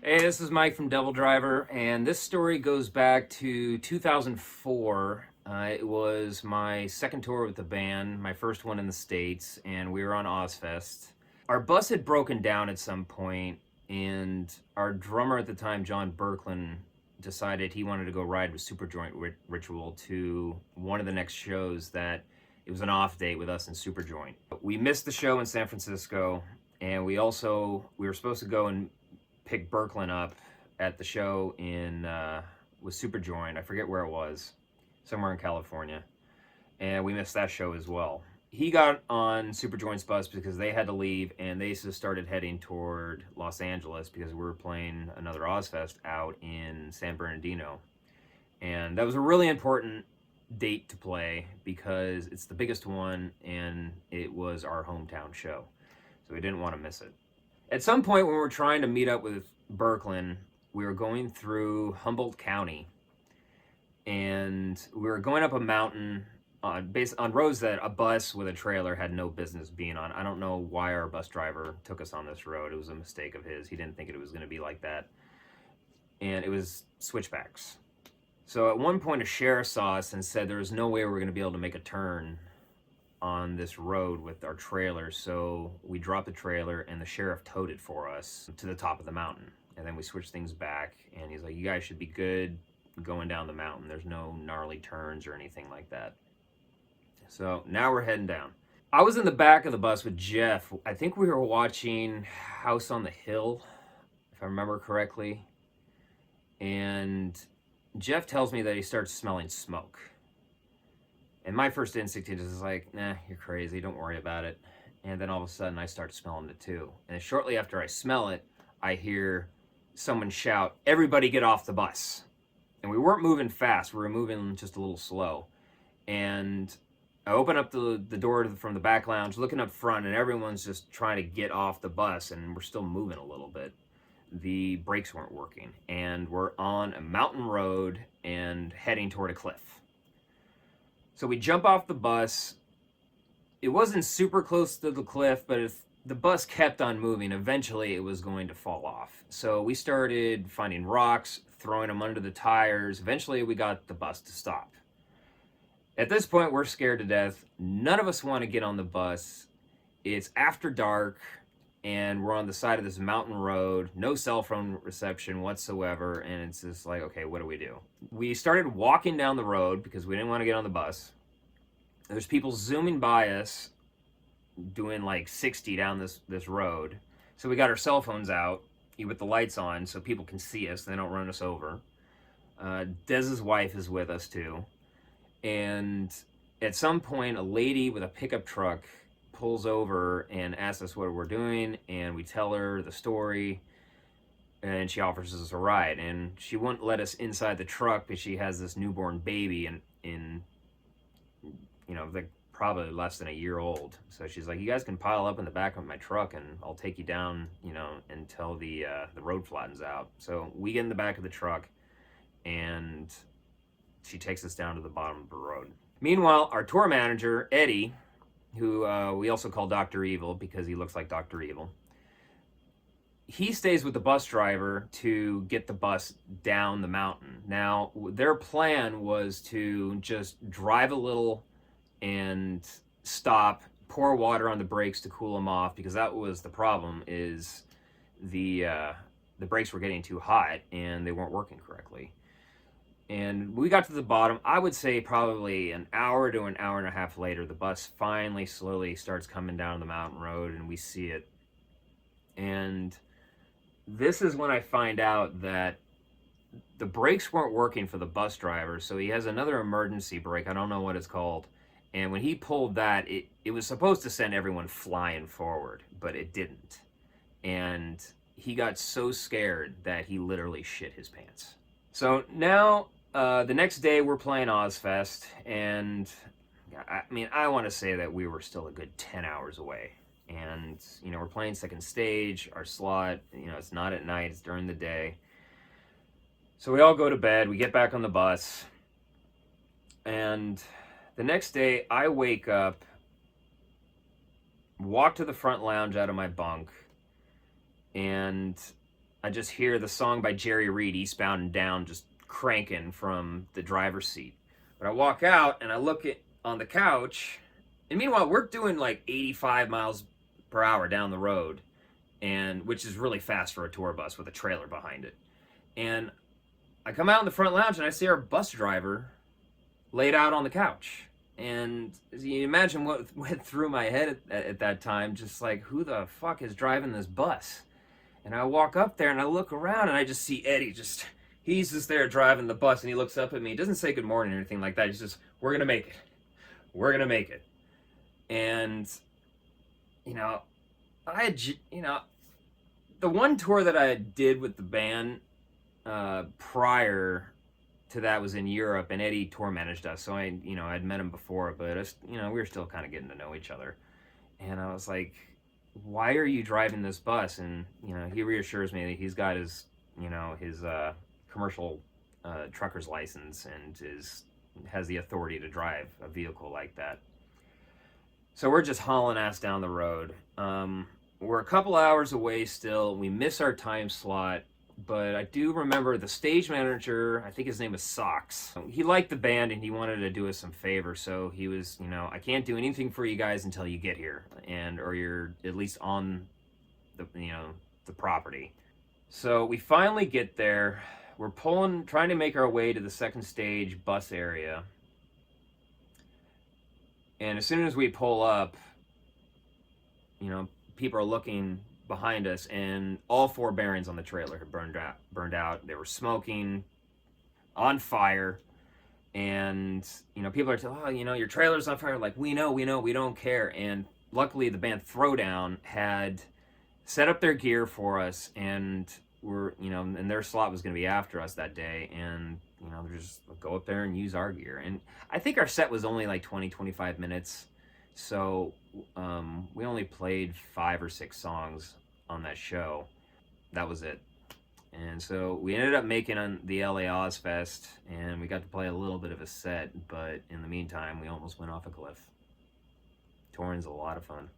Hey, this is Mike from DevilDriver, and this story goes back to 2004. It was my second tour with the band, my first one in the States, and we were on Ozfest. Our bus had broken down at some point, and our drummer at the time, John Berklin, decided he wanted to go ride with Superjoint Ritual to one of the next shows that it was an off date with us and Superjoint. We missed the show in San Francisco, and we were supposed to go and pick Berklin up at the show in with Superjoint. I forget where it was, somewhere in California, and we missed that show as well. He got on Superjoint's bus because they had to leave, and they just started heading toward Los Angeles because we were playing another Ozfest out in San Bernardino, and that was a really important date to play because it's the biggest one and it was our hometown show, so we didn't want to miss it. At some point when we were trying to meet up with Berklin, we were going through Humboldt County, and we were going up a mountain on roads that a bus with a trailer had no business being on. I don't know why our bus driver took us on this road. It was a mistake of his. He didn't think it was going to be like that. And it was switchbacks. So at one point a sheriff saw us and said there was no way we were going to be able to make a turn on this road with our trailer, so we dropped the trailer and the sheriff towed it for us to the top of the mountain. And then we switched things back, and he's like, you guys should be good going down the mountain. There's no gnarly turns or anything like that. So now we're heading down. I was in the back of the bus with Jeff. I think we were watching House on the Hill, if I remember correctly. And Jeff tells me that he starts smelling smoke. And my first instinct is like, nah, you're crazy, don't worry about it. And then all of a sudden I start smelling it too. And shortly after I smell it, I hear someone shout, everybody get off the bus. And we weren't moving fast, we were moving just a little slow. And I open up the door from the back lounge, looking up front, and everyone's just trying to get off the bus, and we're still moving a little bit. The brakes weren't working, and we're on a mountain road and heading toward a cliff. So we jump off the bus. It wasn't super close to the cliff, but if the bus kept on moving, eventually it was going to fall off. So we started finding rocks, throwing them under the tires. Eventually we got the bus to stop. At this point, we're scared to death. None of us want to get on the bus. It's after dark, and we're on the side of this mountain road, no cell phone reception whatsoever, and it's just like, okay, what do we do? We started walking down the road because we didn't want to get on the bus. There's people zooming by us doing like 60 down this road. So we got our cell phones out with the lights on so people can see us, they don't run us over. Dez's wife is with us too. And at some point, a lady with a pickup truck pulls over and asks us what we're doing, and we tell her the story, and she offers us a ride. And she wouldn't let us inside the truck because she has this newborn baby in like probably less than a year old. So she's like, you guys can pile up in the back of my truck and I'll take you down, until the road flattens out. So we get in the back of the truck, and she takes us down to the bottom of the road. Meanwhile, our tour manager, Eddie, who we also call Dr. Evil because he looks like Dr. Evil, he stays with the bus driver to get the bus down the mountain. Now, their plan was to just drive a little and stop, pour water on the brakes to cool them off, because that was the problem, is the brakes were getting too hot and they weren't working correctly. And we got to the bottom. I would say probably an hour to an hour and a half later, the bus finally slowly starts coming down the mountain road, and we see it. And this is when I find out that the brakes weren't working for the bus driver, so he has another emergency brake. I don't know what it's called. And when he pulled that, it was supposed to send everyone flying forward, but it didn't. And he got so scared that he literally shit his pants. So now, the next day we're playing Ozfest, and I want to say that we were still a good 10 hours away. And, we're playing second stage, our slot, it's not at night, it's during the day. So we all go to bed, we get back on the bus, and the next day I wake up, walk to the front lounge out of my bunk, and I just hear the song by Jerry Reed, Eastbound and Down, just cranking from the driver's seat. But I walk out and I look at on the couch, and meanwhile we're doing like 85 miles per hour down the road, and which is really fast for a tour bus with a trailer behind it. And I come out in the front lounge and I see our bus driver laid out on the couch. And you imagine what went through my head at that time, just like, who the fuck is driving this bus? And I walk up there and I look around and I just see Eddie he's just there driving the bus, and he looks up at me. He doesn't say good morning or anything like that. He's just, we're going to make it. We're going to make it. And, the one tour that I did with the band prior to that was in Europe, and Eddie tour managed us. So I'd met him before, but we were still kind of getting to know each other. And I was like, why are you driving this bus? And, he reassures me that he's got his commercial trucker's license and has the authority to drive a vehicle like that. So we're just hauling ass down the road. We're a couple hours away still. We miss our time slot, but I do remember the stage manager, I think his name was Socks. He liked the band and he wanted to do us some favors. So he was, I can't do anything for you guys until you get here, or you're at least on the property. So we finally get there. We're trying to make our way to the second stage bus area. And as soon as we pull up, people are looking behind us, and all 4 bearings on the trailer had burned out. They were smoking, on fire. And, people are telling, your trailer's on fire. Like, we know, we don't care. And luckily the band Throwdown had set up their gear for us, and and their slot was going to be after us that day. And, just go up there and use our gear. And I think our set was only like 20-25 minutes. So we only played 5 or 6 songs on that show. That was it. And so we ended up making on the LA Ozfest, and we got to play a little bit of a set, but in the meantime, we almost went off a cliff. Touring's a lot of fun.